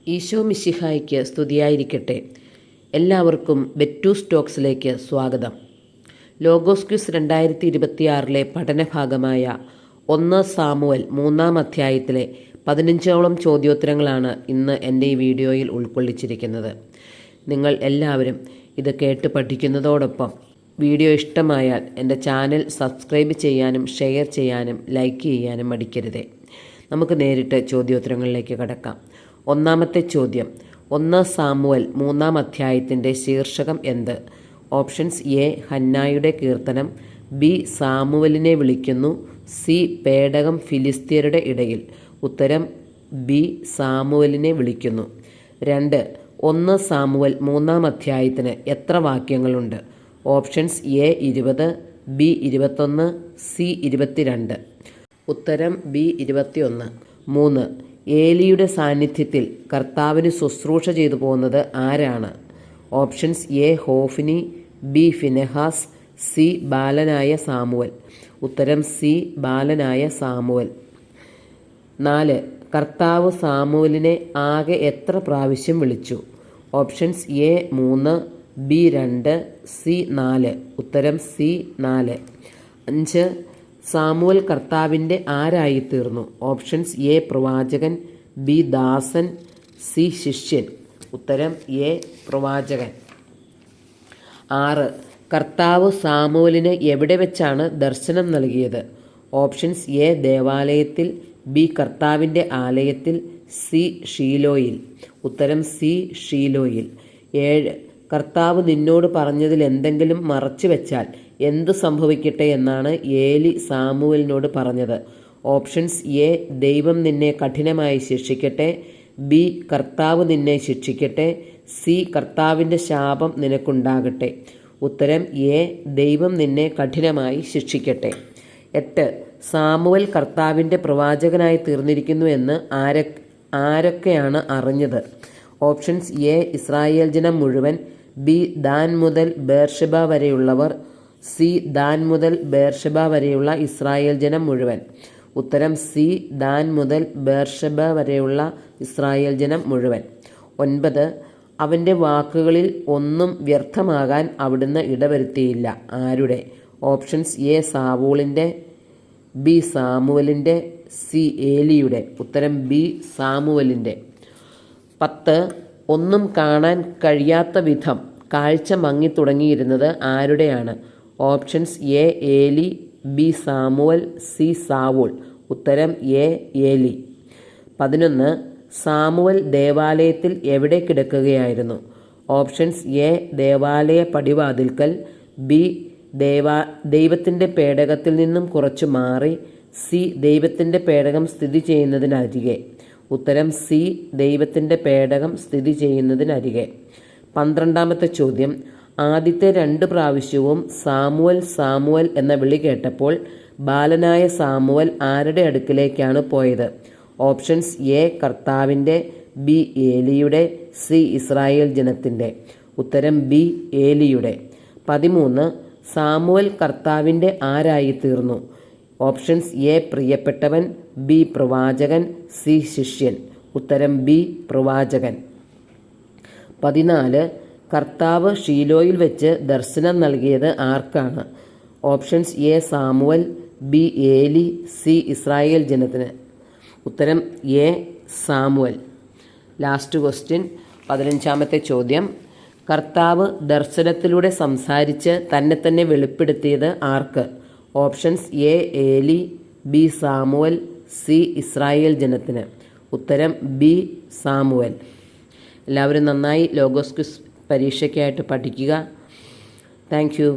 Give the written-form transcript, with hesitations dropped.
ഈശോ മിശിഹായ്ക്ക് സ്തുതിയായിരിക്കട്ടെ. എല്ലാവർക്കും ബെറ്റൂസ് ടോക്സിലേക്ക് സ്വാഗതം. ലോഗോസ് ക്വിസ് 2026 പഠനഭാഗമായ 1 സാമുവൽ 3-ാം അധ്യായത്തിലെ 15ഓളം ചോദ്യോത്തരങ്ങളാണ് ഇന്ന് എൻ്റെ ഈ വീഡിയോയിൽ ഉൾക്കൊള്ളിച്ചിരിക്കുന്നത്. നിങ്ങൾ എല്ലാവരും ഇത് കേട്ട് പഠിക്കുന്നതോടൊപ്പം വീഡിയോ ഇഷ്ടമായാൽ എൻ്റെ ചാനൽ സബ്സ്ക്രൈബ് ചെയ്യാനും ഷെയർ ചെയ്യാനും ലൈക്ക് ചെയ്യാനും മടിക്കരുതേ. നമുക്ക് നേരിട്ട് ചോദ്യോത്തരങ്ങളിലേക്ക് കടക്കാം. ഒന്നാമത്തെ ചോദ്യം, 1 സാമുവൽ 3-ാം അധ്യായത്തിൻ്റെ ശീർഷകം എന്ത്? ഓപ്ഷൻസ്: എ ഹന്നായുടെ കീർത്തനം, ബി സാമുവലിനെ വിളിക്കുന്നു, സി പേടകം ഫിലിസ്ത്യരുടെ ഇടയിൽ. ഉത്തരം ബി സാമുവലിനെ വിളിക്കുന്നു. 2. 1 സാമുവൽ 3-ാം അധ്യായത്തിന് എത്ര വാക്യങ്ങളുണ്ട്? Options: A 20, B 21, C 22. ഉത്തരം ബി 21. 3. ഏലിയുടെ സാന്നിധ്യത്തിൽ കർത്താവിന് ശുശ്രൂഷ ചെയ്തു പോകുന്നത് ആരാണ്? Options: A Hophni, B Phinehas, C ബാലനായ സാമുവൽ. ഉത്തരം സി ബാലനായ സാമുവൽ. 4. കർത്താവ് സാമുവലിനെ ആകെ എത്ര പ്രാവശ്യം വിളിച്ചു? Options: A 3, B 2, C 4. ഉത്തരം സി 4. 5. സാമുവൽ കർത്താവിൻ്റെ ആരായിത്തീർന്നു? ഓപ്ഷൻസ്: എ പ്രവാചകൻ, ബി ദാസൻ, സി ശിഷ്യൻ. ഉത്തരം എ പ്രവാചകൻ. 6. കർത്താവ് സാമുവലിന് എവിടെ വെച്ചാണ് ദർശനം നൽകിയത്? ഓപ്ഷൻസ്: എ ദേവാലയത്തിൽ, ബി കർത്താവിൻ്റെ ആലയത്തിൽ, സി ഷീലോയിൽ. ഉത്തരം സി ഷീലോയിൽ. 7. കർത്താവ് നിന്നോട് പറഞ്ഞതിൽ എന്തെങ്കിലും മറച്ചു വെച്ചാൽ എന്ത് സംഭവിക്കട്ടെ എന്നാണ് ഏലി സാമുവലിനോട് പറഞ്ഞത്? ഓപ്ഷൻസ്: എ ദൈവം നിന്നെ കഠിനമായി ശിക്ഷിക്കട്ടെ, ബി കർത്താവ് നിന്നെ ശിക്ഷിക്കട്ടെ, സി കർത്താവിൻ്റെ ശാപം നിനക്കുണ്ടാകട്ടെ. ഉത്തരം എ ദൈവം നിന്നെ കഠിനമായി ശിക്ഷിക്കട്ടെ. 8. സാമുവൽ കർത്താവിൻ്റെ പ്രവാചകനായി തീർന്നിരിക്കുന്നു എന്ന് ആരൊക്കെയാണ് അറിഞ്ഞത്? ഓപ്ഷൻസ്: എ ഇസ്രായേൽ ജനം മുഴുവൻ, ബി ദാൻ മുതൽ ബേർഷെബ വരെയുള്ളവർ, സി ദാൻ മുതൽ ബേർഷെബ വരെയുള്ള ഇസ്രായേൽ ജനം മുഴുവൻ. ഉത്തരം സി ദാൻ മുതൽ ബേർഷെബ വരെയുള്ള ഇസ്രായേൽ ജനം മുഴുവൻ. 9. അവൻ്റെ വാക്കുകളിൽ ഒന്നും വ്യർത്ഥമാകാൻ അവിടുന്ന് ഇടവരുത്തിയില്ല. ആരുടെ? ഓപ്ഷൻസ്: എ സാവൂളിൻ്റെ, ബി സാമുവലിൻ്റെ, സി ഏലിയുടെ. ഉത്തരം ബി സാമുവലിൻ്റെ. 10. ഒന്നും കാണാൻ കഴിയാത്ത വിധം കാഴ്ച മങ്ങിത്തുടങ്ങിയിരുന്നത് ആരുടെയാണ്? Options: A Eli, B Samuel, C Saul. ഉത്തരം എ ഏലി. 11. സാമുവൽ ദേവാലയത്തിൽ എവിടെ കിടക്കുകയായിരുന്നു? ഓപ്ഷൻസ്: എ ദേവാലയ പടിവാതിൽക്കൽ, ബി ദൈവത്തിൻ്റെ പേടകത്തിൽ നിന്നും കുറച്ചു മാറി, സി ദൈവത്തിൻ്റെ പേടകം സ്ഥിതി ചെയ്യുന്നതിനരികെ. ഉത്തരം സി ദൈവത്തിൻ്റെ പേടകം സ്ഥിതി ചെയ്യുന്നതിനരികെ. 12ാമത്തെ ചോദ്യം, ആദ്യത്തെ 2 പ്രാവശ്യവും സാമുവൽ സാമുവൽ എന്ന വിളി കേട്ടപ്പോൾ ബാലനായ സാമുവൽ ആരുടെ അടുക്കിലേക്കാണ് പോയത്? ഓപ്ഷൻസ്: എ കർത്താവിൻ്റെ, ബി ഏലിയുടെ, സി ഇസ്രായേൽ ജനത്തിൻ്റെ. ഉത്തരം ബി ഏലിയുടെ. 13. സാമുവൽ കർത്താവിൻ്റെ ആരായിത്തീർന്നു? ഓപ്ഷൻസ്: എ പ്രിയപ്പെട്ടവൻ, ബി പ്രവാചകൻ, സി ശിഷ്യൻ. ഉത്തരം ബി പ്രവാചകൻ. 14. കർത്താവ് ഷീലോയിൽ വെച്ച് ദർശനം നൽകിയത് ആർക്കാണ്? ഓപ്ഷൻസ്: എ സാമുവൽ, ബി ഏലി, സി ഇസ്രായേൽ ജനത്തിന്. ഉത്തരം എ സാമുവൽ. ലാസ്റ്റ് ക്വസ്റ്റ്യൻ, 15ാമത്തെ ചോദ്യം, കർത്താവ് ദർശനത്തിലൂടെ സംസാരിച്ച് തന്നെ വെളിപ്പെടുത്തിയത് ആർക്ക്? Options: A Eli, B Samuel, C Israel ജനത്തിന്. ഉത്തരം ബി സാമുവൽ. എല്ലാവരും നന്നായി ലോഗോസ് ക്വിസ് പരീക്ഷയ്ക്കായിട്ട് പഠിക്കുക. Thank you.